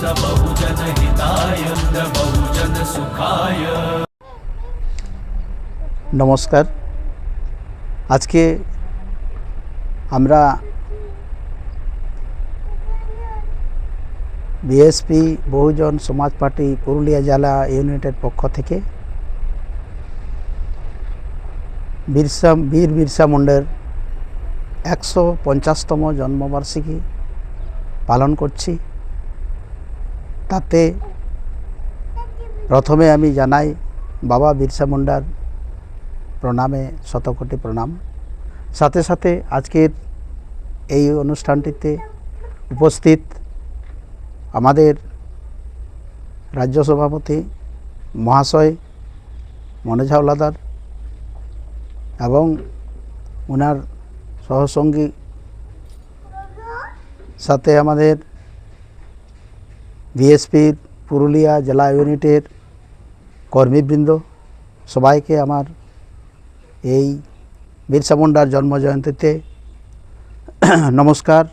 बहुजन हिताय बहुजन सुखाय। नमस्कार। आज के আমরা বিএসপি বহুজন সমাজ পার্টি পুরুলিয়া জেলা ইউনিটের পক্ষ থেকে বীর বিরসা মুন্ডার 150তম জন্মবার্ষিকী পালন করছি। তাতে প্রথমে আমি জানাই বাবা বিরসা মুন্ডার প্রণামে শতকোটি প্রণাম। সাথে সাথে আজকের এই অনুষ্ঠানটিতে উপস্থিত আমাদের রাজ্য সভাপতি মহাশয় মনোজ হাওলাদার এবং ওনার সহসঙ্গী, সাথে আমাদের বিএসপির পুরুলিয়া জেলা ইউনিটের কর্মীবৃন্দ, সবাইকে আমার এই বিরসা মুন্ডার জন্মজয়ন্তীতে নমস্কার,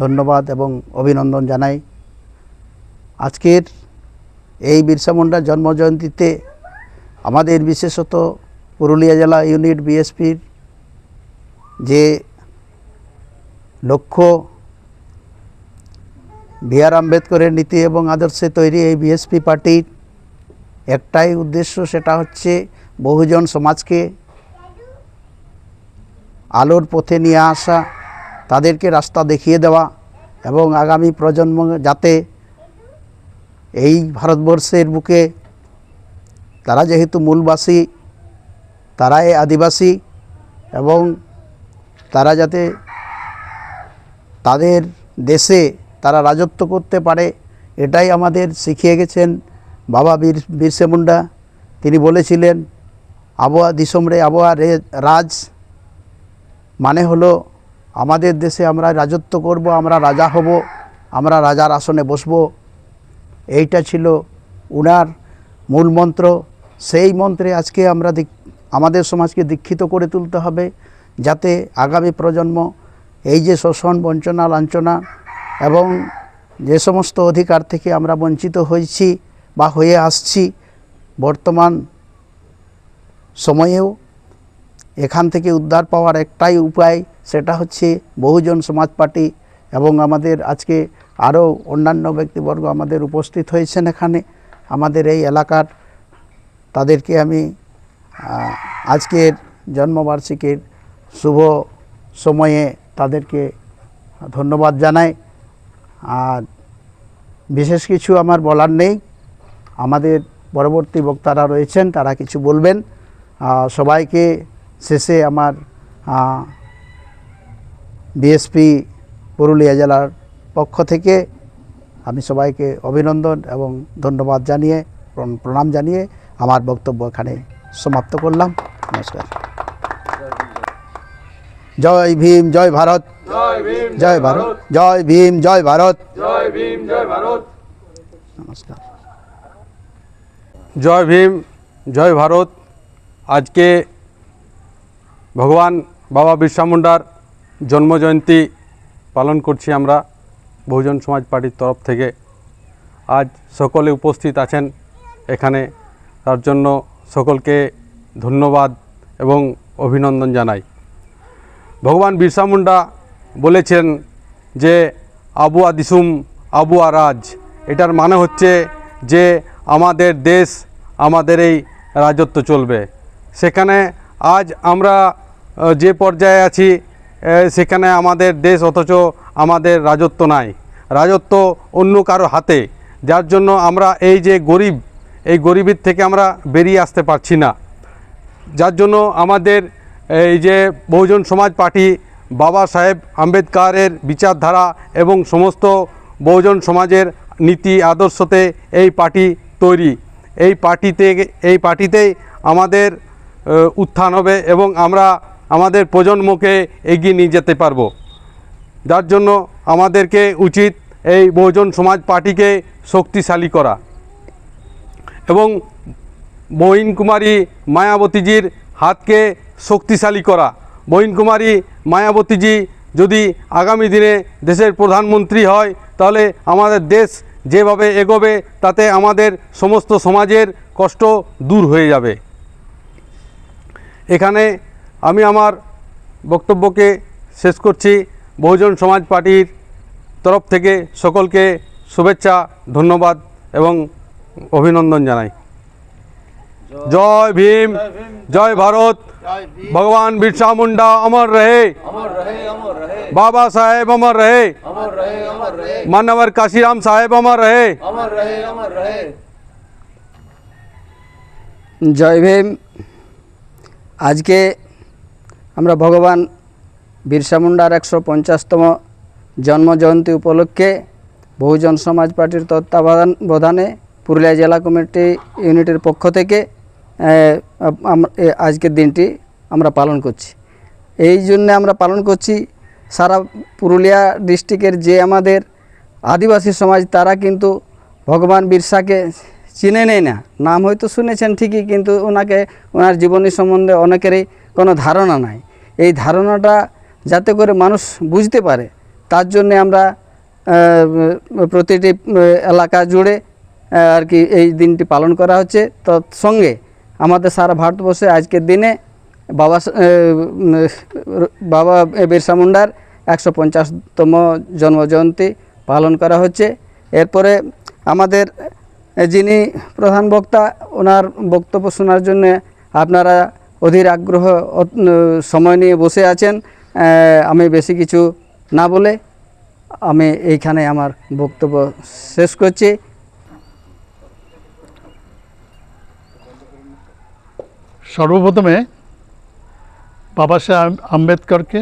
ধন্যবাদ এবং অভিনন্দন জানাই। আজকের এই বিরসা মুন্ডার জন্মজয়ন্তীতে আমাদের বিশেষত পুরুলিয়া জেলা ইউনিট বিএসপির যে লক্ষ্য, বি.আর. আম্বেদকরের নীতি এবং আদর্শে তৈরি এই বিএসপি পার্টির একটাই উদ্দেশ্য, সেটা হচ্ছে বহুজন সমাজকে আলোর পথে নিয়ে আসা, তাদেরকে রাস্তা দেখিয়ে দেওয়া এবং আগামী প্রজন্ম যাতে এই ভারতবর্ষের বুকে, তারা যেহেতু মূলবাসী, তারাই আদিবাসী, এবং তারা যাতে তাদের দেশে তারা রাজত্ব করতে পারে, এটাই আমাদের শিখিয়ে গেছেন বাবা বিরসা মুন্ডা। তিনি বলেছিলেন আবহাওয়া দিশমরে আবহাওয়া রাজ, মানে হলো আমাদের দেশে আমরা রাজত্ব করব, আমরা রাজা হব, আমরা রাজার আসনে বসব। এইটা ছিল উনার মূল মন্ত্র। সেই মন্ত্রে আজকে আমরা আমাদের সমাজকে দীক্ষিত করে তুলতে হবে, যাতে আগামী প্রজন্ম এই যে শোষণ, বঞ্চনা, লাঞ্ছনা এবং যে সমস্ত অধিকার থেকে আমরা বঞ্চিত হয়েছি বা হয়ে আসছি বর্তমান সময়েও, এখান থেকে উদ্ধার পাওয়ার একটাই উপায়, সেটা হচ্ছে বহুজন সমাজ পার্টি। এবং আমাদের আজকে আরও অন্যান্য ব্যক্তিবর্গ আমাদের উপস্থিত হয়েছেন এখানে আমাদের এই এলাকার, তাদেরকে আমি আজকের জন্মবার্ষিকীর শুভ সময়ে তাদেরকে ধন্যবাদ জানাই। আর বিশেষ কিছু আমার বলার নেই, আমাদের পরবর্তী বক্তারা রয়েছেন, তারা কিছু বলবেন। সবাইকে শেষে আমার বিএসপি পুরুলিয়া জেলার পক্ষ থেকে আমি সবাইকে অভিনন্দন এবং ধন্যবাদ জানিয়ে, প্রণাম জানিয়ে আমার বক্তব্য এখানে সমাপ্ত করলাম। নমস্কার। জয় ভীম, জয় ভারত, জয় ভারত, জয় ভীম, জয় ভারত, জয় ভীম, জয় ভারত। নমস্কার। জয় ভীম, জয় ভারত। আজকে ভগবান বাবা বিরসা মুন্ডার জন্মজয়ন্তী পালন করছি আমরা বহুজন সমাজ পার্টির তরফ থেকে। আজ সকলে উপস্থিত আছেন এখানে, তার জন্য সকলকে ধন্যবাদ এবং অভিনন্দন জানাই। ভগবান বিরসা মুন্ডা বলেছেন যে আবুয়া দিসুম আবুয়া রাজ, এটার মানে হচ্ছে যে আমাদের দেশ, আমাদের এই রাজত্ব চলবে। সেখানে আজ আমরা যে পর্যায়ে আছি, সেখানে আমাদের দেশ, অথচ আমাদের রাজত্ব নাই, রাজত্ব অন্য কারো হাতে। যার জন্য আমরা এই যে গরিব, এই গরিবের থেকে আমরা বেরিয়ে আসতে পারছি না। যার জন্য আমাদের এই যে বহুজন সমাজ পার্টি বাবা সাহেব আম্বেদকরের বিচারধারা এবং সমস্ত বহুজন সমাজের নীতি আদর্শতে এই পার্টি তৈরি। এই পার্টিতেই আমাদের উত্থান হবে এবং আমরা আমাদের প্রজন্মকে এগিয়ে নিয়ে যেতে পারবো। যার জন্য আমাদেরকে উচিত এই বহুজন সমাজ পার্টিকে শক্তিশালী করা এবং মহিন কুমারী মায়াবতীজির হাতকে শক্তিশালী করা। মহিন কুমারী মায়াবতীজি যদি আগামী দিনে দেশের প্রধানমন্ত্রী হয়, তাহলে আমাদের দেশ যেভাবে এগোবে তাতে আমাদের সমস্ত সমাজের কষ্ট দূর হয়ে যাবে। এখানে আমি আমার বক্তব্যকে শেষ করছি। বহুজন সমাজ পার্টির তরফ থেকে সকলকে শুভেচ্ছা, ধন্যবাদ এবং অভিনন্দন জানাই। জয় ভীম, জয় ভারত, भगवान बिरसा मुंडा अमर रहे, बाबा साहेब अमर रहे, मानवर काशीराम साहेब अमर रहे। জয় ভীম। আজকে আমরা ভগবান বিরসা মুন্ডার 150তম জন্মজয়ন্তী উপলক্ষে বহুজন সমাজ পার্টির তত্ত্বাবধানে পুরুলিয়া জেলা কমিটি ইউনিটের পক্ষ থেকে আজকের দিনটি আমরা পালন করছি। এই জন্য আমরা পালন করছি, সারা পুরুলিয়া ডিস্ট্রিক্টের যে আমাদের আদিবাসী সমাজ তারা কিন্তু ভগবান বিরসাকে চিনে নেয় না। নাম হয়তো শুনেছেন ঠিকই, কিন্তু ওনার জীবনী সম্বন্ধে অনেকেরই কোনো ধারণা নাই। এই ধারণাটা যাতে করে মানুষ বুঝতে পারে তার জন্যে আমরা প্রতিটি এলাকা জুড়ে আর কি এই দিনটি পালন করা হচ্ছে। তৎসঙ্গে আমাদের সারা ভারতবর্ষে আজকের দিনে বাবা বিরসা মুন্ডার 150তম জন্মজয়ন্তী পালন করা হচ্ছে। এরপরে আমাদের যিনি প্রধান বক্তা, ওনার বক্তব্য শোনার জন্য আপনারা অধীর আগ্রহ সময় নিয়ে বসে আছেন। আমি বেশি কিছু না বলে আমি এইখানে আমার বক্তব্য শেষ করছি। সর্বপ্রথমে বাবা সাহেব আম্বেদকরকে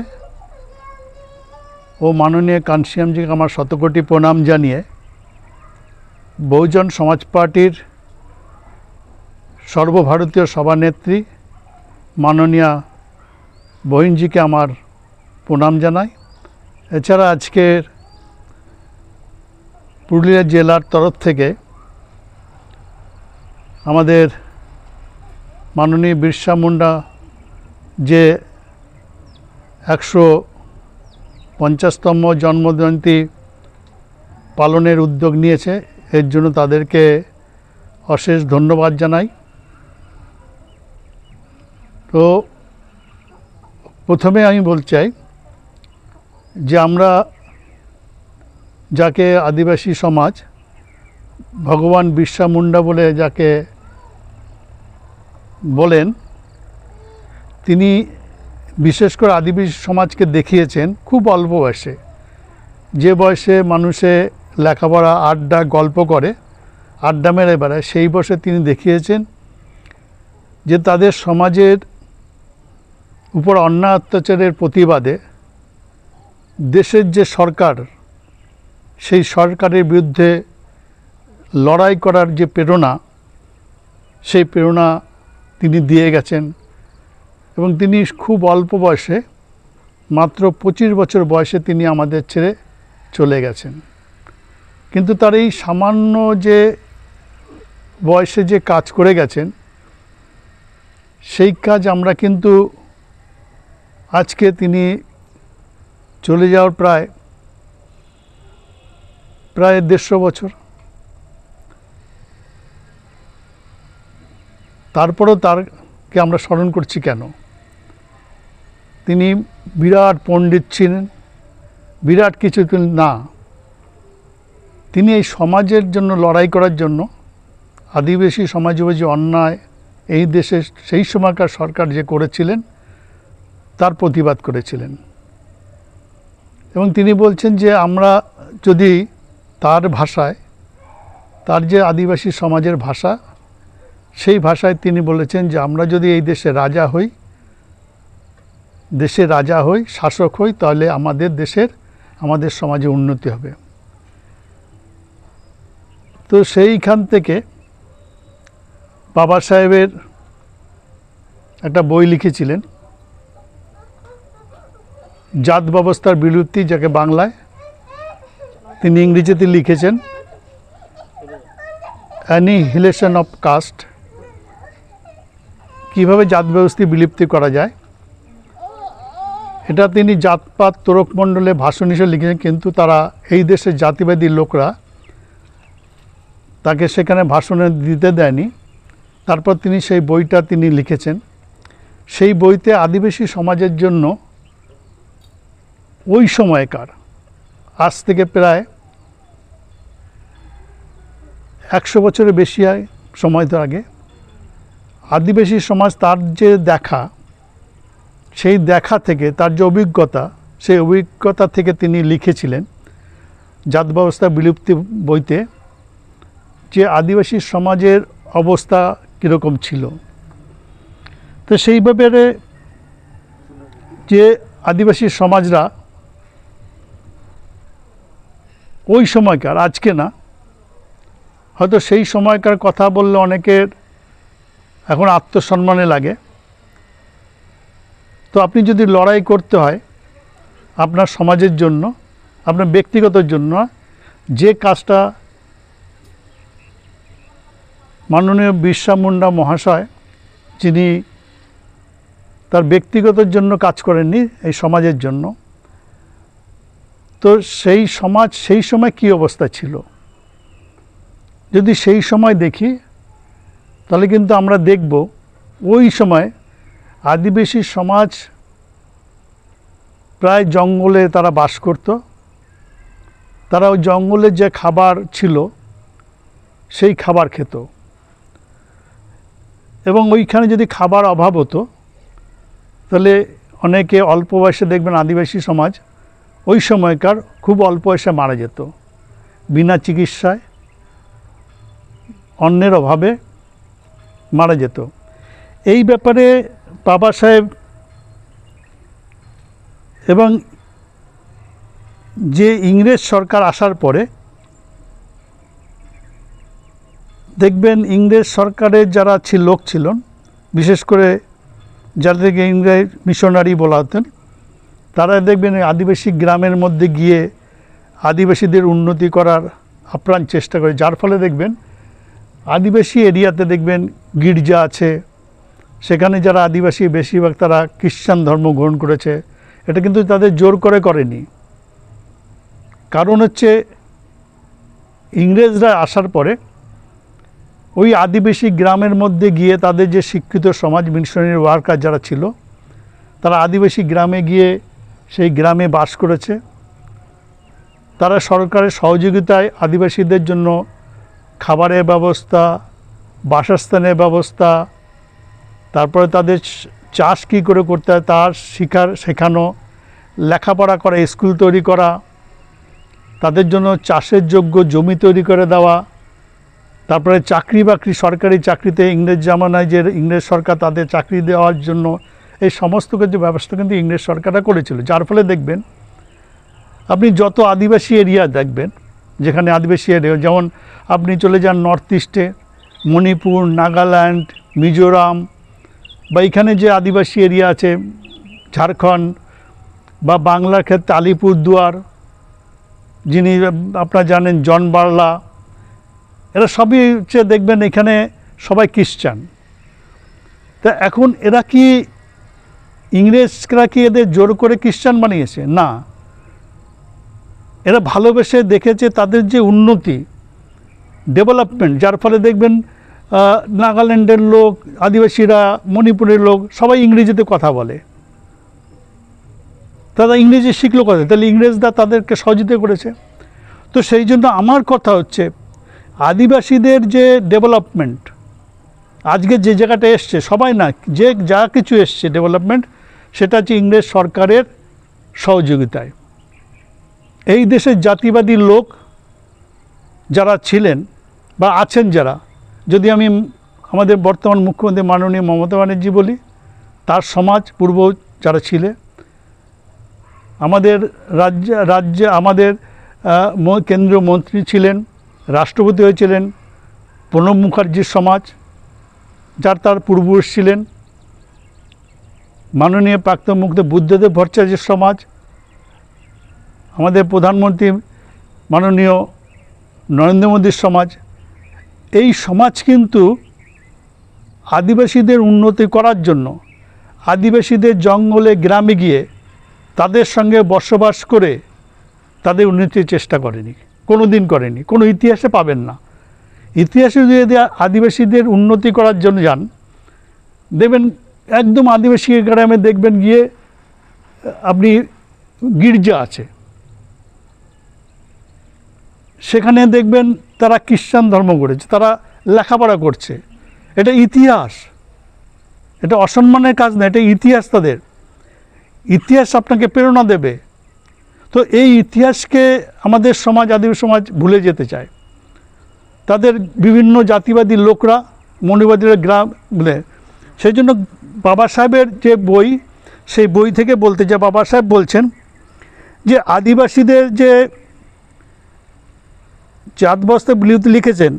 ও মাননীয় কানসিয়ামজিকে আমার শতকোটি প্রণাম জানিয়ে বহুজন সমাজ পার্টির সর্বভারতীয় সভানেত্রী মাননীয়া বহিনজিকে আমার প্রণাম জানাই। এছাড়া আজকের পুরুলিয়া জেলার তরফ থেকে আমাদের মাননীয় বিরসা মুন্ডা যে 150তম জন্মজয়ন্তী পালনের উদ্যোগ নিয়েছে, এর জন্য তাদেরকে অশেষ ধন্যবাদ জানাই। তো প্রথমে আমি বলতে চাই যে আমরা যাকে আদিবাসী সমাজ ভগবান বিরসা মুন্ডা বলে যাকে বলেন, তিনি বিশেষ করে আদিবাসী সমাজকে দেখিয়েছেন খুব অল্প বয়সে। যে বয়সে মানুষে লেখাপড়া, আড্ডা, গল্প করে, আড্ডা মেরে বেড়ায়, সেই বয়সে তিনি দেখিয়েছেন যে তাদের সমাজের উপর অন্যায় অত্যাচারের প্রতিবাদে দেশের যে সরকার, সেই সরকারের বিরুদ্ধে লড়াই করার যে প্রেরণা, সেই প্রেরণা তিনি দিয়ে গেছেন। এবং তিনি খুব অল্প বয়সে, মাত্র 25 বছর বয়সে তিনি আমাদের ছেড়ে চলে গেছেন। কিন্তু তার এই সামান্য যে বয়সে যে কাজ করে গেছেন, সেই কাজ আমরা কিন্তু আজকে তিনি চলে যাওয়ার প্রায় 150 বছর, তারপরেও তারকে আমরা স্মরণ করছি কেন? তিনি বিরাট পণ্ডিত ছিলেন, বিরাট কিছু না, তিনি এই সমাজের জন্য লড়াই করার জন্য আদিবাসী সমাজে যে অন্যায় এই দেশে সেই সময়কার সরকার যে করেছিলেন তার প্রতিবাদ করেছিলেন। এবং তিনি বলছেন যে আমরা যদি তার ভাষায়, তার যে আদিবাসী সমাজের ভাষা, সেই ভাষায় তিনি বলেছেন যে আমরা যদি এই দেশে রাজা হই, শাসক হই, তাহলে আমাদের সমাজে উন্নতি হবে। তো সেইখান থেকে বাবা সাহেবের একটা বই লিখেছিলেন, জাত ব্যবস্থার বিলুপ্তি, যাকে বাংলায় তিনি ইংরেজিতে লিখেছেন অ্যানিহিলেশন অফ কাস্ট, কীভাবে জাত ব্যবস্থা বিলুপ্তি করা যায়। এটা তিনি জাতপাত তোরক মণ্ডলে ভাষণ হিসেবে লিখেছেন। কিন্তু তারা এই দেশের জাতিবাদী লোকরা তাকে সেখানে ভাষণ দিতে দেয়নি। তারপর তিনি সেই বইটা তিনি লিখেছেন। সেই বইতে আদিবাসী সমাজের জন্য ওই সময়কার, আজ থেকে প্রায় 100 বছরের বেশি সময় তো আগে, আদিবাসী সমাজ তার যে দেখা, সেই দেখা থেকে তার যে অভিজ্ঞতা, সেই অভিজ্ঞতা থেকে তিনি লিখেছিলেন জাত ব্যবস্থা বিলুপ্তি বইতে যে আদিবাসী সমাজের অবস্থা কীরকম ছিল। তো সেই ব্যাপারে যে আদিবাসী সমাজরা ওই সময়কার, আজকে না, হয়তো সেই সময়কার কথা বললে অনেকের এখন আত্মসম্মানে লাগে। তো আপনি যদি লড়াই করতে হয় আপনার সমাজের জন্য, আপনার ব্যক্তিগত জন্য, যে কাজটা মাননীয় বিরসা মুন্ডা মহাশয়, যিনি তার ব্যক্তিগতের জন্য কাজ করেননি, এই সমাজের জন্য, তো সেই সমাজ সেই সময় কী অবস্থা ছিল যদি সেই সময় দেখি, তাহলে কিন্তু আমরা দেখব ওই সময় আদিবাসী সমাজ প্রায় জঙ্গলে তারা বাস করত। তারা ওই জঙ্গলের যে খাবার ছিল সেই খাবার খেত, এবং ওইখানে যদি খাবার অভাব হতো তাহলে অনেকে অল্প বয়সে দেখবেন আদিবাসী সমাজ ওই সময়কার খুব অল্প বয়সে মারা যেত, বিনা চিকিৎসায়, অন্নের অভাবে মারা যেত। এই ব্যাপারে বাবা সাহেব এবং যে ইংরেজ সরকার আসার পরে দেখবেন ইংরেজ সরকারের যারা লোক ছিলেন, বিশেষ করে যাদেরকে ইংরেজ মিশনারি বলা হতেন, তারা দেখবেন আদিবাসী গ্রামের মধ্যে গিয়ে আদিবাসীদের উন্নতি করার আপ্রাণ চেষ্টা করে। যার ফলে দেখবেন আদিবাসী এরিয়াতে দেখবেন গির্জা আছে, সেখানে যারা আদিবাসী বেশিরভাগ তারা খ্রিস্টান ধর্ম গ্রহণ করেছে। এটা কিন্তু তাদের জোর করে করেনি, কারণ হচ্ছে ইংরেজরা আসার পরে ওই আদিবাসী গ্রামের মধ্যে গিয়ে তাদের যে শিক্ষিত সমাজ, মিশনারি ওয়ার্কার যারা ছিল, তারা আদিবাসী গ্রামে গিয়ে সেই গ্রামে বাস করেছে। তারা সরকারের সহযোগিতায় আদিবাসীদের জন্য খাবারের ব্যবস্থা, বাসস্থানের ব্যবস্থা, তারপরে তাদের চাষ কী করে করতে হয় তার শেখানো, লেখাপড়া করা, স্কুল তৈরি করা, তাদের জন্য চাষের যোগ্য জমি তৈরি করে দেওয়া, তারপরে চাকরি বাকরি, সরকারি চাকরিতে ইংরেজ জামানায় যে ইংরেজ সরকার তাদের চাকরি দেওয়ার জন্য এই সমস্ত কিছু ব্যবস্থা কিন্তু ইংরেজ সরকাররা করেছিল। যার ফলে দেখবেন আপনি যত আদিবাসী এরিয়া দেখবেন, যেখানে আদিবাসী এরিয়া, যেমন আপনি চলে যান নর্থ ইস্টে, মণিপুর, নাগাল্যান্ড, মিজোরাম, বা এখানে যে আদিবাসী এরিয়া আছে ঝাড়খণ্ড, বা বাংলার ক্ষেত্রে আলিপুরদুয়ার, যিনি আপনারা জানেন জন বার্লা, এরা সবই হচ্ছে দেখবেন এখানে সবাই খ্রিস্টান। তা এখন এরা কি ইংরেজরা কি এদের জোর করে খ্রিস্টান বানিয়েছে? না, এরা ভালোবেসে দেখেছে তাদের যে উন্নতি, ডেভেলপমেন্ট, যার ফলে দেখবেন নাগাল্যান্ডের লোক, আদিবাসীরা, মণিপুরের লোক সবাই ইংরেজিতে কথা বলে। তারা ইংরেজি শিখলো কথা, তাহলে ইংরেজরা তাদেরকে সহযোগিতা করেছে। তো সেই জন্য আমার কথা হচ্ছে আদিবাসীদের যে ডেভেলপমেন্ট আজকে যে জায়গাটা এসছে, সবাই না, যে যা কিছু এসছে ডেভেলপমেন্ট, সেটা হচ্ছে ইংরেজ সরকারের সহযোগিতায়। এই দেশের জাতিবাদী লোক যারা ছিলেন বা আছেন যারা, যদি আমি আমাদের বর্তমান মুখ্যমন্ত্রী মাননীয় মমতা ব্যানার্জি বলি, তার সমাজ পূর্ব যারা ছিলেন, আমাদের রাজ্যে আমাদের কেন্দ্রীয় মন্ত্রী ছিলেন, রাষ্ট্রপতি হয়েছিলেন প্রণব মুখার্জির সমাজ, যার তার পূর্বপুরুষ ছিলেন, মাননীয় প্রাক্তন মুখ্যমন্ত্রী বুদ্ধদেব ভট্টাচার্যের সমাজ, আমাদের প্রধানমন্ত্রী মাননীয় নরেন্দ্র মোদীর সমাজ। এই সমাজ কিন্তু আদিবাসীদের উন্নতি করার জন্য, আদিবাসীদের জঙ্গলে গ্রামে গিয়ে তাদের সঙ্গে বসবাস করে তাদের উন্নতির চেষ্টা করেনি, কোনো দিন করেনি, কোনো ইতিহাসে পাবেন না। ইতিহাসে যদি আদিবাসীদের উন্নতি করার জন্য যান, দেখবেন একদম আদিবাসী গ্রামে দেখবেন গিয়ে আপনি গির্জা আছে, সেখানে দেখবেন তারা খ্রিস্টান ধর্ম করেছে, তারা লেখাপড়া করছে। এটা ইতিহাস, এটা অসম্মানের কাজ না, এটা ইতিহাস। তাদের ইতিহাস আপনাকে প্রেরণা দেবে। তো এই ইতিহাসকে আমাদের সমাজ, আদিবাসী সমাজ ভুলে যেতে চায়। তাদের বিভিন্ন জাতিবাদী লোকরা, মৌলবাদীরা গ্রাম বলে, সেই জন্য বাবা সাহেবের যে বই, সেই বই থেকে বলতে যে বাবা সাহেব বলছেন যে আদিবাসীদের যে জাতবস্তা বিলিতে লিখেছেন,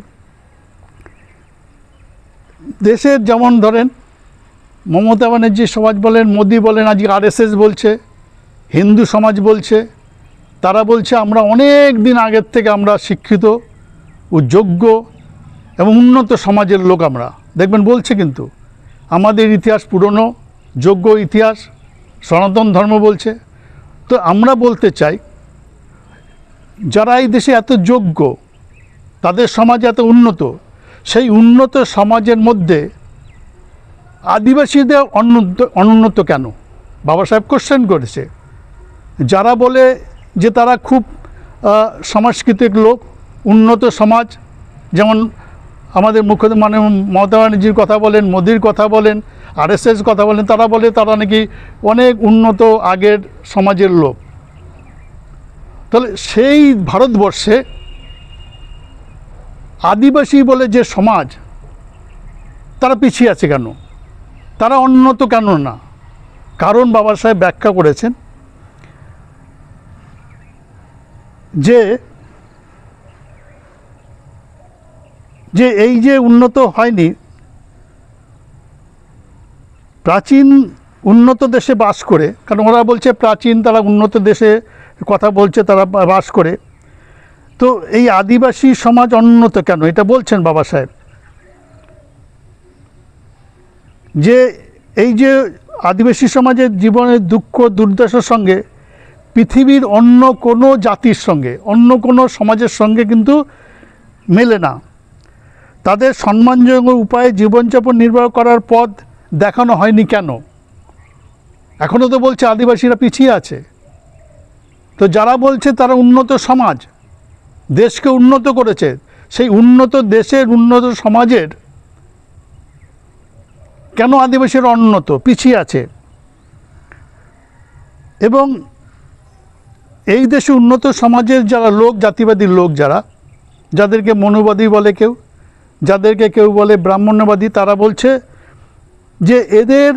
দেশের যেমন ধরেন মমতা ব্যানার্জি সমাজ বলেন, মোদি বলেন, আজকে RSS বলছে, হিন্দু সমাজ বলছে, তারা বলছে আমরা অনেক দিন আগের থেকে আমরা শিক্ষিত ও যোগ্য এবং উন্নত সমাজের লোক আমরা, দেখবেন বলছে। কিন্তু আমাদের ইতিহাস পুরনো, যোগ্য ইতিহাস, সনাতন ধর্ম বলছে। তো আমরা বলতে চাই, যারা এই দেশে এত যোগ্য, তাদের সমাজ এত উন্নত, সেই উন্নত সমাজের মধ্যে আদিবাসীদের অনুন্নত কেন? বাবা সাহেব কোশ্চেন করেছে। যারা বলে যে তারা খুব সাংস্কৃতিক লোক, উন্নত সমাজ, যেমন আমাদের মুখ্যমন্ত্রী মানে মমতা ব্যানার্জির কথা বলেন, মোদির কথা বলেন, RSS কথা বলেন, তারা বলে তারা নাকি অনেক উন্নত আগের সমাজের লোক। তাহলে সেই ভারতবর্ষে আদিবাসী বলে যে সমাজ, তারা পিছিয়ে আছে কেন? তারা উন্নত কেন না? কারণ বাবা সাহেব ব্যাখ্যা করেছেন যে যে এই যে উন্নত হয়নি, প্রাচীন উন্নত দেশে বাস করে, কারণ ওরা বলছে প্রাচীন, তারা উন্নত দেশে কথা বলছে, তারা বাস করে। তো এই আদিবাসী সমাজ অনুন্নত কেন, এটা বলছেন বাবা সাহেব। যে এই যে আদিবাসী সমাজের জীবনের দুঃখ দুর্দশার সঙ্গে পৃথিবীর অন্য কোনো জাতির সঙ্গে, অন্য কোনো সমাজের সঙ্গে কিন্তু মেলে না। তাদের সম্মানজনক উপায়ে জীবনযাপন নির্বাহ করার পথ দেখানো হয়নি কেন? এখনও তো বলছে আদিবাসীরা পিছিয়ে আছে। তো যারা বলছে তারা উন্নত সমাজ, দেশকে উন্নত করেছে, সেই উন্নত দেশের, উন্নত সমাজের কেন আদিবাসীরা অনুন্নত, পিছিয়ে আছে? এবং এই দেশে উন্নত সমাজের যারা লোক, জাতিবাদী লোক যারা, যাদেরকে মনুবাদী বলে কেউ, যাদেরকে কেউ বলে ব্রাহ্মণ্যবাদী, তারা বলছে যে এদের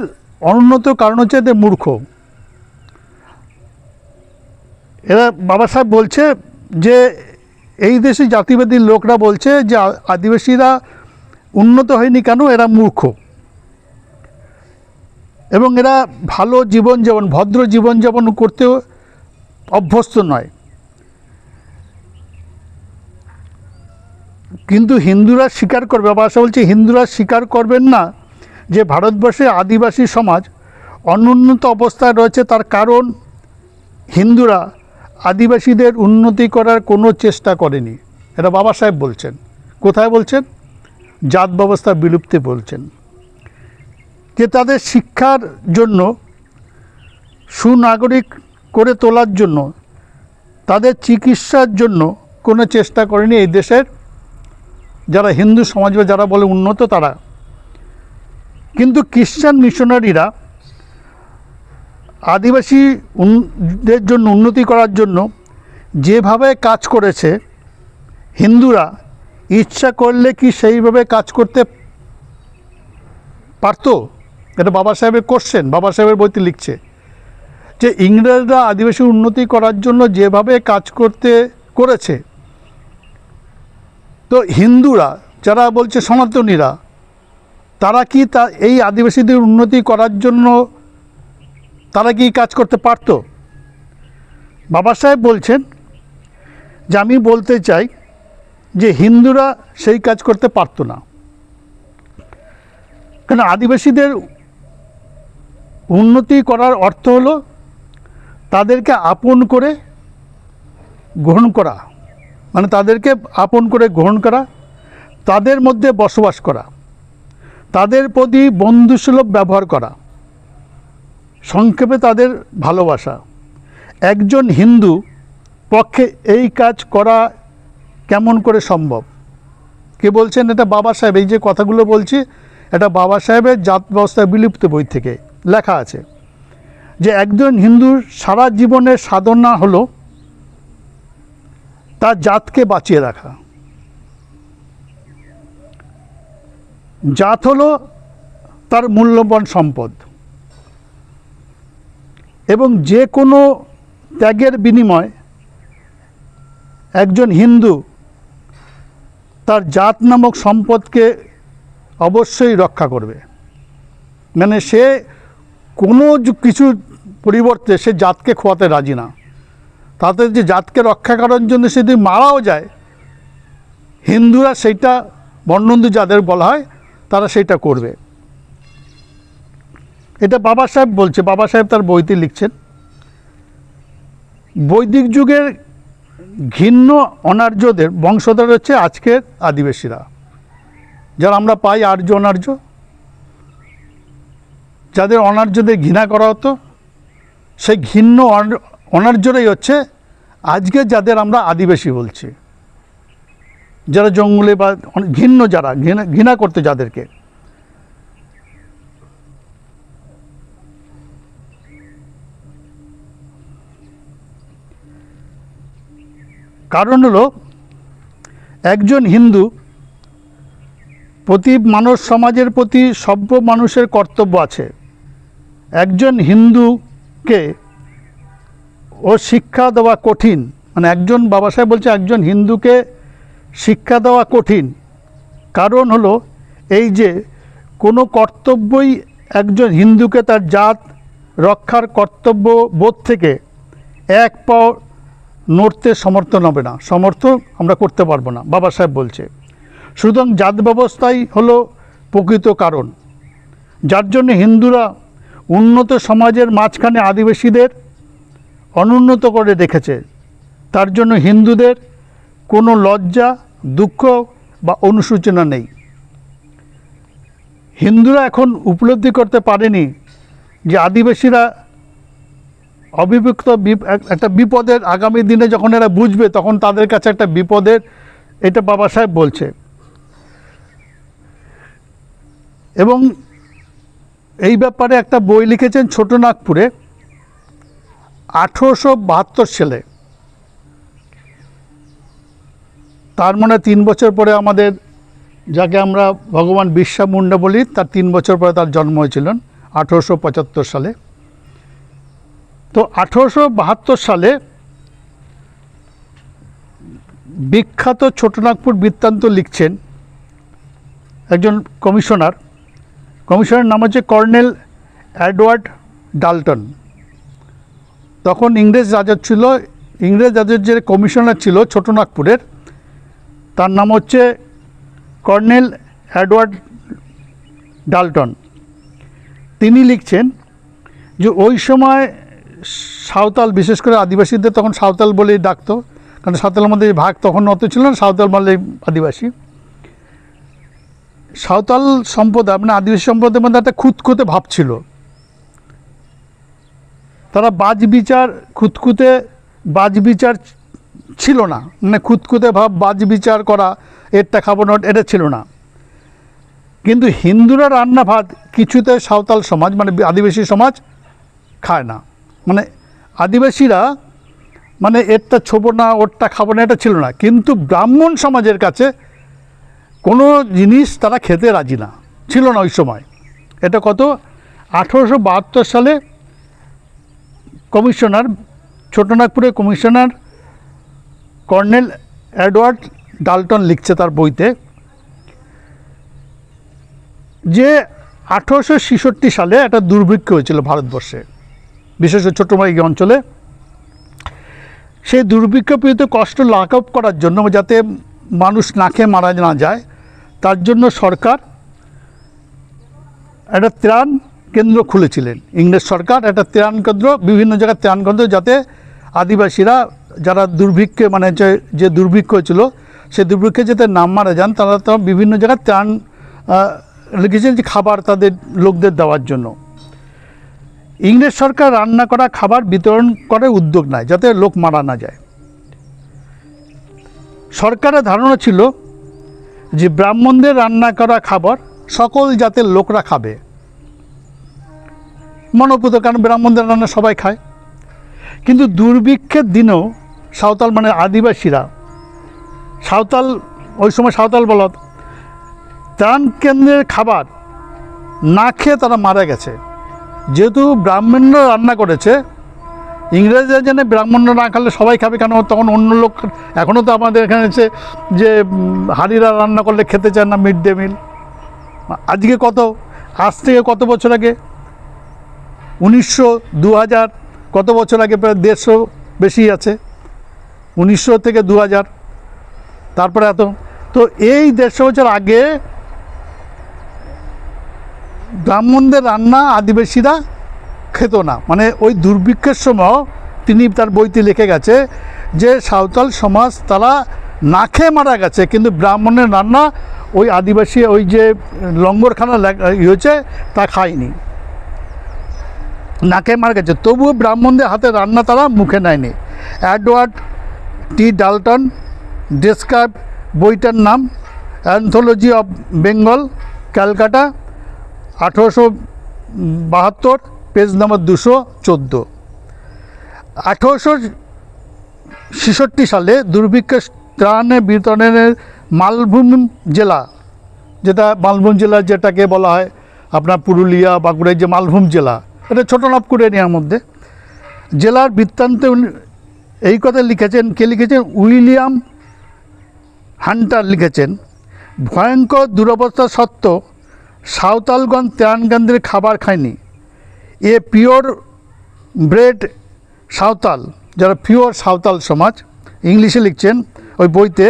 অনুন্নত কারণ হচ্ছে এদের মূর্খ। এরা, বাবা সাহেব বলছে যে এই দেশে জাতিবাদী লোকরা বলছে যে আদিবাসীরা উন্নত হয়নি কেন, এরা মূর্খ এবং এরা ভালো জীবনযাপন, ভদ্র জীবনযাপন করতেও অভ্যস্ত নয়। কিন্তু হিন্দুরা স্বীকার করবে, বাবা সাহেব বলছে হিন্দুরা স্বীকার করবেন না যে ভারতবর্ষে আদিবাসী সমাজ অনুন্নত অবস্থায় রয়েছে। তার কারণ হিন্দুরা আদিবাসীদের উন্নতি করার কোনো চেষ্টা করেনি। এটা বাবা সাহেব বলছেন। কোথায় বলছেন? জাত ব্যবস্থা বিলুপ্তি বলছেন। যে তাদের শিক্ষার জন্য, সুনাগরিক করে তোলার জন্য, তাদের চিকিৎসার জন্য কোনো চেষ্টা করেনি এই দেশের যারা হিন্দু সমাজ বা যারা বলে উন্নত তারা। কিন্তু খ্রিস্টান মিশনারিরা আদিবাসীদের জন্য, উন্নতি করার জন্য যেভাবে কাজ করেছে, হিন্দুরা ইচ্ছা করলে কি সেইভাবে কাজ করতে পারত? এটা বাবা সাহেবের কোশ্চেন, বাবা সাহেবের বইতে লিখছে যে ইংরেজরা আদিবাসী উন্নতি করার জন্য যেভাবে কাজ করেছে, তো হিন্দুরা যারা বলছে সনাতনীরা, তারা কি এই আদিবাসীদের উন্নতি করার জন্য তারা কি কাজ করতে পারত? বাবা সাহেব বলছেন যে আমি বলতে চাই যে হিন্দুরা সেই কাজ করতে পারত না। কেন? আদিবাসীদের উন্নতি করার অর্থ হলো তাদেরকে আপন করে গ্রহণ করা, মানে তাদেরকে আপন করে গ্রহণ করা, তাদের মধ্যে বসবাস করা, তাদের প্রতি বন্ধুসুলভ ব্যবহার করা, সংক্ষেপে তাদের ভালোবাসা। একজন হিন্দু পক্ষে এই কাজ করা কেমন করে সম্ভব? কে বলছেন? এটা বাবা সাহেব। এই যে কথাগুলো বলছি, এটা বাবা সাহেবের জাত ব্যবস্থা বিলুপ্ত বই থেকে লেখা আছে, যে একজন হিন্দুর সারা জীবনের সাধনা হলো তার জাতকে বাঁচিয়ে রাখা। জাত হলো তার মূল্যবান সম্পদ, এবং যে কোনো ত্যাগের বিনিময় একজন হিন্দু তার জাত নামক সম্পদকে অবশ্যই রক্ষা করবে। মানে সে কোনো কিছুর পরিবর্তে সে জাতকে খোয়াতে রাজি না। তাদের যে জাতকে রক্ষা করার জন্য সে যদি মারাও যায়, হিন্দুরা সেইটা, বর্ণহিন্দু যাদের বলা হয়, তারা সেইটা করবে। এটা বাবা সাহেব বলছে, বাবা সাহেব তার বইতে লিখছেন। বৈদিক যুগের ঘৃণ্য অনার্যদের বংশধর হচ্ছে আজকের আদিবাসীরা, যারা আমরা পাই আর্য অনার্য, যাদের অনার্যদের ঘৃণা করা হতো, সেই ঘৃণ্য অনার্যরাই হচ্ছে আজকে যাদের আমরা আদিবাসী বলছি, যারা জঙ্গলে বা ঘৃণ্য, যারা ঘৃণা করতে যাদেরকে। কারণ হলো একজন হিন্দু প্রতি মানব সমাজের প্রতি সভ্য মানুষের কর্তব্য আছে। একজন হিন্দুকে ও শিক্ষা দেওয়া কঠিন, মানে একজন, বাবা সাহেব বলছে, একজন হিন্দুকে শিক্ষা দেওয়া কঠিন। কারণ হলো এই যে কোনো কর্তব্যই একজন হিন্দুকে তার জাত রক্ষার কর্তব্য বোধ থেকে এক পাও নড়তে সমর্থন হবে না, সমর্থন আমরা করতে পারবো না, বাবা সাহেব বলছে। সুতরাং জাত ব্যবস্থাই হলো প্রকৃত কারণ, যার জন্য হিন্দুরা উন্নত সমাজের মাঝখানে আদিবাসীদের অনুন্নত করে রেখেছে। তার জন্য হিন্দুদের কোনো লজ্জা, দুঃখ বা অনুশোচনা নেই। হিন্দুরা এখন উপলব্ধি করতে পারেনি যে আদিবাসীরা অবিভক্ত একটা বিপদের, আগামী দিনে যখন এরা বুঝবে তখন তাদের কাছে একটা বিপদের, এটা বাবা সাহেব বলছে। এবং এই ব্যাপারে একটা বই লিখেছেন ছোটনাগপুরে 1872 সালে। তার মানে 3 বছর পরে আমাদের, যাকে আমরা ভগবান বিরসা মুন্ডা বলি, তার 3 বছর পরে তার জন্ম হয়েছিলেন 1875 সালে। তো 1872 সালে বিখ্যাত ছোটনাগপুর বৃত্তান্ত লিখছেন একজন কমিশনার। কমিশনার নাম হচ্ছে কর্নেল এডওয়ার্ড ডাল্টন। তখন ইংরেজ রাজা ছিল, ইংরেজ রাজার যে কমিশনার ছিল ছোটনাগপুরের, তার নাম হচ্ছে কর্নেল এডওয়ার্ড ডাল্টন। তিনি লিখছেন যে ওই সময় সাঁওতাল, বিশেষ করে আদিবাসীদের তখন সাঁওতাল বলেই ডাকতো, কারণ সাঁওতালের মধ্যে ভাগ তখন অত ছিল না, সাঁওতাল বলে আদিবাসী। সাঁওতাল সম্প্রদায় মানে আদিবাসী সম্প্রদায়ের মধ্যে একটা খুঁতখুঁতে ভাব ছিল। তারা খুঁতখুঁতে বাজ বিচার ছিল না, মানে খুঁতখুঁতে ভাব, বাজ বিচার করা, এরটা খাবো না, এটা ছিল না। কিন্তু হিন্দুরা রান্না ভাত কিছুতে সাঁওতাল সমাজ মানে আদিবাসী সমাজ খায় না। মানে আদিবাসীরা মানে এরটা ছোবো না, ওরটা খাবো না, এটা ছিল না। কিন্তু ব্রাহ্মণ সমাজের কাছে কোনো জিনিস তারা খেতে রাজি না, ছিল না ওই সময়। এটা কত 1872 সালে কমিশনার, ছোটনাগপুরের কমিশনার কর্নেল এডওয়ার্ড ডাল্টন লিখছে তার বইতে যে 1866 সালে একটা দুর্ভিক্ষ হয়েছিল ভারতবর্ষে, বিশেষ করে ছোট্টমাই অঞ্চলে। সেই দুর্ভিক্ষ পীড়িত কষ্ট লাঘব করার জন্য, যাতে মানুষ না খেয়ে মারা না যায়, তার জন্য সরকার একটা ত্রাণ কেন্দ্র খুলেছিলেন। ইংরেজ সরকার একটা ত্রাণ কেন্দ্র, বিভিন্ন জায়গায় ত্রাণ কেন্দ্র, যাতে আদিবাসীরা যারা দুর্ভিক্ষে, মানে যে দুর্ভিক্ষ হয়েছিল, সে দুর্ভিক্ষে যাতে না মারা যান, তারা তো বিভিন্ন জায়গায় ত্রাণ লিখেছেন যে খাবার তাদের লোকদের দেওয়ার জন্য। ইংরেজ সরকার রান্না করা খাবার বিতরণ করার উদ্যোগ নেয় যাতে লোক মারা না যায়। সরকারের ধারণা ছিল যে ব্রাহ্মণদের রান্না করা খাবার সকল জাতের লোকরা খাবে, মনোপুত, কারণ ব্রাহ্মণদের রান্না সবাই খায়। কিন্তু দুর্ভিক্ষের দিনেও সাঁওতাল মানে আদিবাসীরা, সাঁওতাল ওই সময় সাঁওতাল বলা হতো, ত্রাণ কেন্দ্রের খাবার না খেয়ে তারা মারা গেছে। যেহেতু ব্রাহ্মণরা রান্না করেছে, ইংরেজরা জানে ব্রাহ্মণরা না খেলে সবাই খাবে, কেন তখন অন্য লোক, এখনও তো আমাদের এখানে আছে যে হাড়িরা রান্না করলে খেতে চায় না মিড ডে মিল। আজকে আজ থেকে কত বছর আগে, 1900, 2000, কত বছর আগে, প্রায় 150 বেশি আছে, 1900 থেকে 2000, তারপরে এত। তো এই 150 বছর আগে ব্রাহ্মণদের রান্না আদিবাসীরা খেত না। মানে ওই দুর্ভিক্ষের সময় তিনি তার বইতে লিখে গেছে যে সাঁওতাল সমাজ তারা না খেয়ে মারা গেছে, কিন্তু ব্রাহ্মণের রান্না ওই আদিবাসী ওই যে লঙ্গরখানা হয়েছে তা খায়নি, না খেয়ে মারা গেছে। তবুও ব্রাহ্মণদের হাতে রান্না তারা মুখে নেয়নি। এডওয়ার্ড টি ডাল্টন ডেসক্রাইব বইটার নাম anthology of Bengal, Calcutta, 1872, page নম্বর 214। 1866 সালে দুর্ভিক্ষের ত্রাণে বিতরণের মালভূম জেলা, মালভূম জেলা যেটাকে বলা হয় আপনার পুরুলিয়া, বাঁকুড়ার যে মালভূম জেলা, এটা ছোটনাগপুর এরিয়ার মধ্যে, জেলার বৃত্তান্তে এই কথা লিখেছেন। কে লিখেছেন? উইলিয়াম হান্টার লিখেছেন, ভয়ঙ্কর দুরবস্থা সত্ত্বেও সাঁওতালগণ ত্রাণ কেন্দ্রে খাবার খায়নি। এ পিওর ব্রেড সাঁওতাল, যারা পিওর সাঁওতাল সমাজ, ইংলিশে লিখছেন ওই বইতে,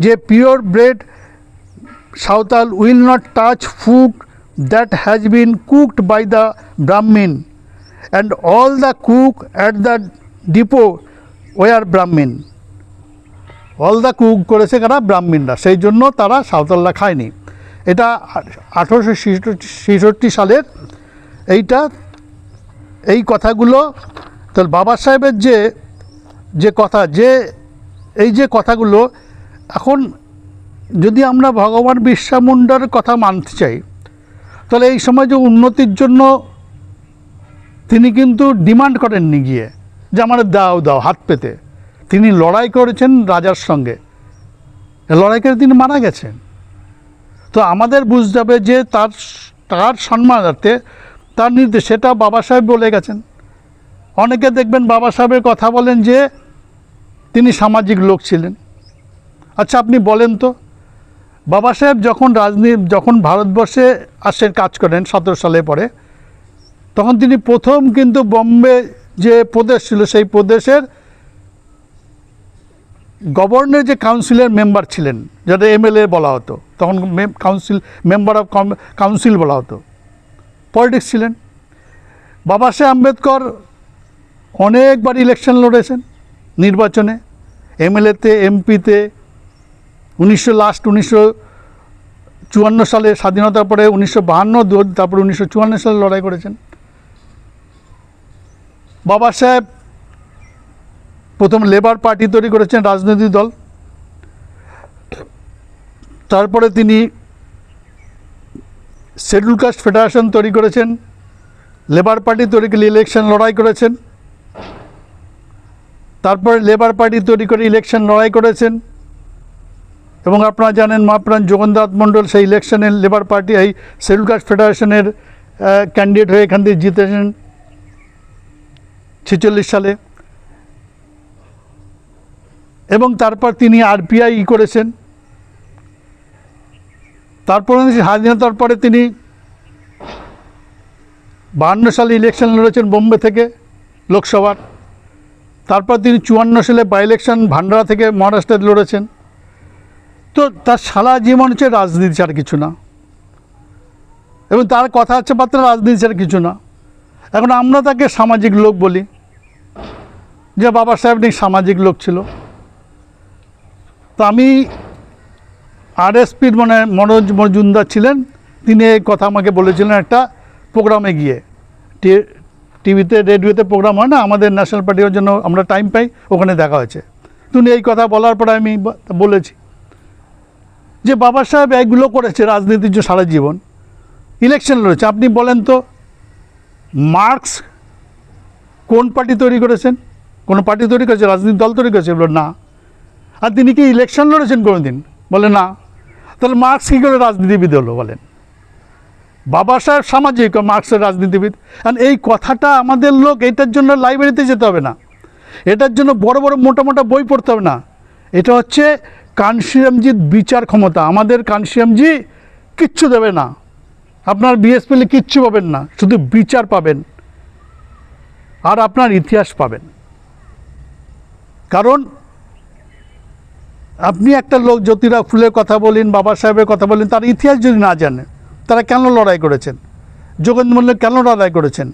যে pure bred Santhal will not touch food that has been cooked by the Brahmin and all the cook at the depot were Brahmin. All the cook করেছে কারা? ব্রাহ্মিনরা, সেই জন্য তারা সাঁওতালরা খায়নি। এটা 1866 সালের এই কথাগুলো। তাহলে বাবা সাহেবের যে কথা, এই যে কথাগুলো, এখন যদি আমরা ভগবান বিরসা মুন্ডার কথা মানতে চাই, তাহলে এই সময় যে উন্নতির জন্য তিনি কিন্তু ডিমান্ড করেননি গিয়ে যে আমার দাও হাত পেতে। তিনি লড়াই করেছেন রাজার সঙ্গে, লড়াই করে তিনি মারা গেছেন। তো আমাদের বুঝতে হবে যে তার সম্মানার্থে তার নির্দেশ, সেটা বাবা সাহেব বলে গেছেন। অনেকে দেখবেন বাবা সাহেবের কথা বলেন যে তিনি সামাজিক লোক ছিলেন। আচ্ছা আপনি বলেন তো, বাবা সাহেব যখন ভারতবর্ষে আসেন, কাজ করেন 17 সালে পরে, তখন তিনি প্রথম কিন্তু বম্বে যে প্রদেশ ছিল, সেই প্রদেশের গভর্নর যে কাউন্সিলের মেম্বার ছিলেন, যাতে MLA বলা হতো, তখন মেম্বার অফ কাউন্সিল বলা হতো, পলিটিক্স ছিলেন। বাবা সাহেব আম্বেদকর অনেকবার ইলেকশন লড়েছেন, নির্বাচনে, MLA-তে, MP-তে। 1954 সালে স্বাধীনতার পরে, 1952, তারপরে 1954 সালে লড়াই করেছেন। বাবা সাহেব প্রথম লেবার পার্টি তৈরি করেছেন, রাজনৈতিক দল। তারপরে তিনি শিডিউল কাস্ট ফেডারেশন তৈরি করেছেন, লেবার পার্টি তৈরি করে ইলেকশন লড়াই করেছেন। তারপরে লেবার পার্টি তৈরি করে ইলেকশন লড়াই করেছেন, এবং আপনারা জানেন মহাপ্রাণ যোগেন্দ্রনাথ মণ্ডল সেই ইলেকশনের লেবার পার্টি এই শিডিউল কাস্ট ফেডারেশনের ক্যান্ডিডেট হয়ে এখান থেকে জিতেছেন 46 সালে। এবং তারপর তিনি RPI করেছেন। তারপরে স্বাধীনতার পরে তিনি 52 সালে ইলেকশন লড়েছেন বোম্বে থেকে লোকসভার। তারপর তিনি 54 সালে বাই ইলেকশন ভান্ডারা থেকে মহারাষ্ট্রে লড়েছেন। তো তার সারা জীবন হচ্ছে রাজনীতি ছাড়া কিছু না, এবং তার কথা হচ্ছে মাত্র রাজনীতি ছাড়া কিছু না। এখন আমরা তাকে সামাজিক লোক বলি, যে বাবা সাহেব সামাজিক লোক ছিল। তো আমি আরএসপির মানে মনোজ মজুমদার ছিলেন, তিনি এই কথা আমাকে বলেছিলেন একটা প্রোগ্রামে গিয়ে। টিভিতে রেডিওতে প্রোগ্রাম হয় না আমাদের ন্যাশনাল পার্টির জন্য, আমরা টাইম পাই, ওখানে দেখা হয়েছে। তিনি এই কথা বলার পরে আমি বলেছি যে বাবা সাহেব এইগুলো করেছে রাজনীতির জন্য সারা জীবন, ইলেকশন লড়েছে। আপনি বলেন তো মার্কস কোন পার্টি তৈরি করেছেন? কোনো পার্টি তৈরি করেছে? রাজনীতির দল তৈরি করেছে? বলল না। আর তিনি কি ইলেকশন লড়েছেন কোনো দিন? বলে না। তাহলে মার্কস কী করে রাজনীতিবিদ হলো বলেন? বাবা সাহেব সামাজিক, মার্কসের রাজনীতিবিদ। কারণ এই কথাটা আমাদের লোক, এটার জন্য লাইব্রেরিতে যেতে হবে না, এটার জন্য বড় বড় মোটা মোটা বই পড়তে হবে না। এটা হচ্ছে কানসিরামজির বিচার ক্ষমতা। আমাদের কানসিরামজি কিচ্ছু দেবে না, আপনার বিএস পেলে কিচ্ছু পাবেন না, শুধু বিচার পাবেন আর আপনার ইতিহাস পাবেন। কারণ আপনি একটা লোক জ্যোতিরাও ফুলের কথা বলেন, বাবা সাহেবের কথা বলেন, তার ইতিহাস যদি না জানে, তারা কেন লড়াই করেছেন? যোগেন্দ্র মল্ল কেন লড়াই করেছেন?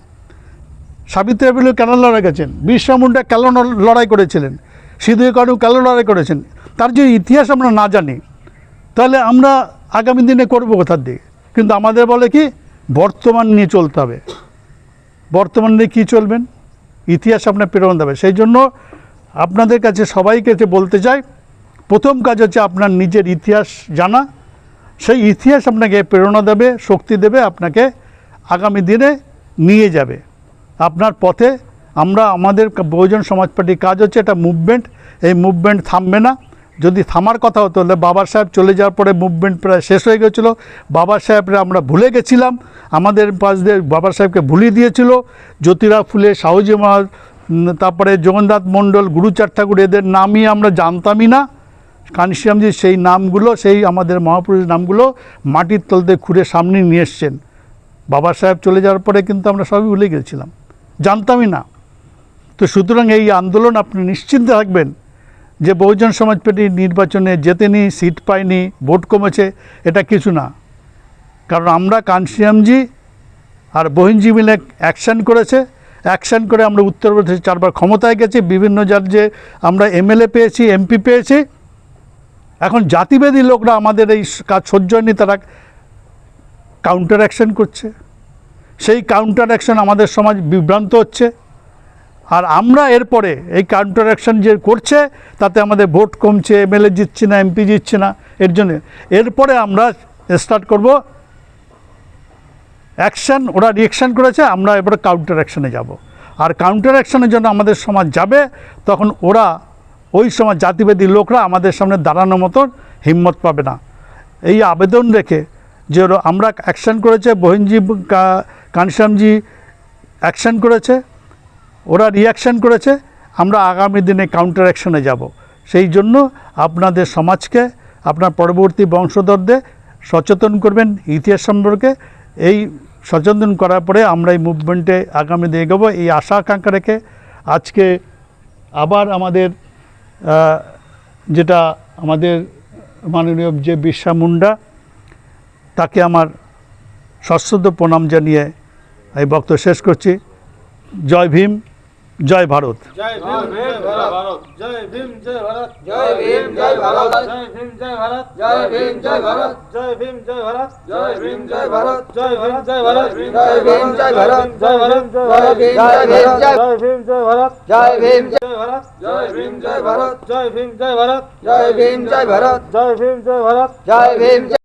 সাবিত্রী বাই কেন লড়াই করেছেন? বিরসা মুন্ডা কেন লড়াই করেছিলেন? সিধু কানু কেন লড়াই করেছেন? তার যে ইতিহাস আমরা না জানি, তাহলে আমরা আগামী দিনে করবো কোথার দিকে? কিন্তু আমাদের বলে কি বর্তমান নিয়ে চলতে হবে। বর্তমান নিয়ে কী চলবেন? ইতিহাস আপনার প্রেরণা দেবে। সেই জন্য আপনাদের কাছে সবাইকে বলতে চাই, প্রথম কাজ হচ্ছে আপনার নিজের ইতিহাস জানা। সেই ইতিহাস আপনাকে প্রেরণা দেবে, শক্তি দেবে, আপনাকে আগামী দিনে নিয়ে যাবে আপনার পথে। আমাদের বহুজন সমাজ পার্টির কাজ হচ্ছে এটা মুভমেন্ট, এই মুভমেন্ট থামবে না। যদি থামার কথা হতো তাহলে বাবা সাহেব চলে যাওয়ার পরে মুভমেন্ট প্রায় শেষ হয়ে গেছিলো। বাবা সাহেবরা আমরা ভুলে গেছিলাম, আমাদের পাশ দিয়ে বাবা সাহেবকে ভুলিয়ে দিয়েছিল। জ্যোতিরাও ফুলে, সাহুজি মহারাজ, তারপরে জগন্নাথ মণ্ডল, গুরুচাঁদ ঠাকুর, এদের নামই আমরা জানতামই না। কানসিরামজি সেই নামগুলো, সেই আমাদের মহাপুরুষের নামগুলো মাটির তলতে খুঁড়ে সামনে নিয়ে এসছেন। বাবা সাহেব চলে যাওয়ার পরে কিন্তু আমরা সবই ভুলে গেছিলাম, জানতামই না। তো সুতরাং এই আন্দোলন আপনি নিশ্চিন্তে থাকবেন যে বহুজন সমাজ পার্টি নির্বাচনে জেতেনি, সিট পায়নি, ভোট কমেছে, এটা কিছু না। কারণ আমরা কানসিরামজি আর বহিনজি মিলে অ্যাকশান করেছে, অ্যাকশান করে আমরা উত্তরপ্রদেশে 4বার ক্ষমতায় গেছি, বিভিন্ন যে আমরা এমএলএ পেয়েছি, এমপি পেয়েছি। এখন জাতিভেদী লোকরা আমাদের এই কাজ সহ্য হয়নি, তারা কাউন্টার অ্যাকশন করছে। সেই কাউন্টার অ্যাকশন আমাদের সমাজ বিভ্রান্ত হচ্ছে। আর আমরা এরপরে এই কাউন্টার অ্যাকশন যে করছে তাতে আমাদের ভোট কমছে, এমএলএ জিতছে না, এমপি জিতছে না। এর জন্য এরপরে আমরা স্টার্ট করব অ্যাকশন। ওরা রিঅ্যাকশান করেছে, আমরা এবারে কাউন্টার অ্যাকশনে যাব। আর কাউন্টার অ্যাকশনের জন্য আমাদের সমাজ যাবে, তখন ওরা ওই সময় জাতিভেদী লোকরা আমাদের সামনে দাঁড়ানোর মতন হিম্মত পাবে না। এই আবেদন রেখে যে আমরা অ্যাকশান করেছে, বহিনজি কানসিরামজি অ্যাকশান করেছে, ওরা রিঅ্যাকশান করেছে, আমরা আগামী দিনে কাউন্টার অ্যাকশনে যাব। সেই জন্য আপনাদের সমাজকে, আপনার পরবর্তী বংশধরদের সচেতন করবেন ইতিহাস সম্পর্কে। এই সচেতন করার পরে আমরা এই মুভমেন্টে আগামী দিনে এগোবো, এই আশা আকাঙ্ক্ষা রেখে আজকে আবার আমাদের যেটা আমাদের মাননীয় যে বিরসা মুন্ডা, তাকে আমার সশ্রদ্ধ প্রণাম জানিয়ে এই বক্তব্য শেষ করছি। জয় ভীম, জয় ভারত। জয় ভীম, জয় ভারত। জয় ভীম, জয় ভারত। জয় ভীম, জয় ভারত। জয় ভীম, জয় ভারত। জয় ভীম, জয় ভারত। জয় ভীম, জয় ভারত। জয় ভীম, জয় ভারত। জয় ভীম, জয় ভারত। জয় ভীম, জয় ভারত। জয় ভীম, জয় ভারত। জয় ভীম, জয় ভারত। জয় ভীম, জয় ভারত। জয় ভীম, জয় ভারত। জয় ভীম, জয় ভারত। জয় ভীম, জয় ভারত। জয় ভীম।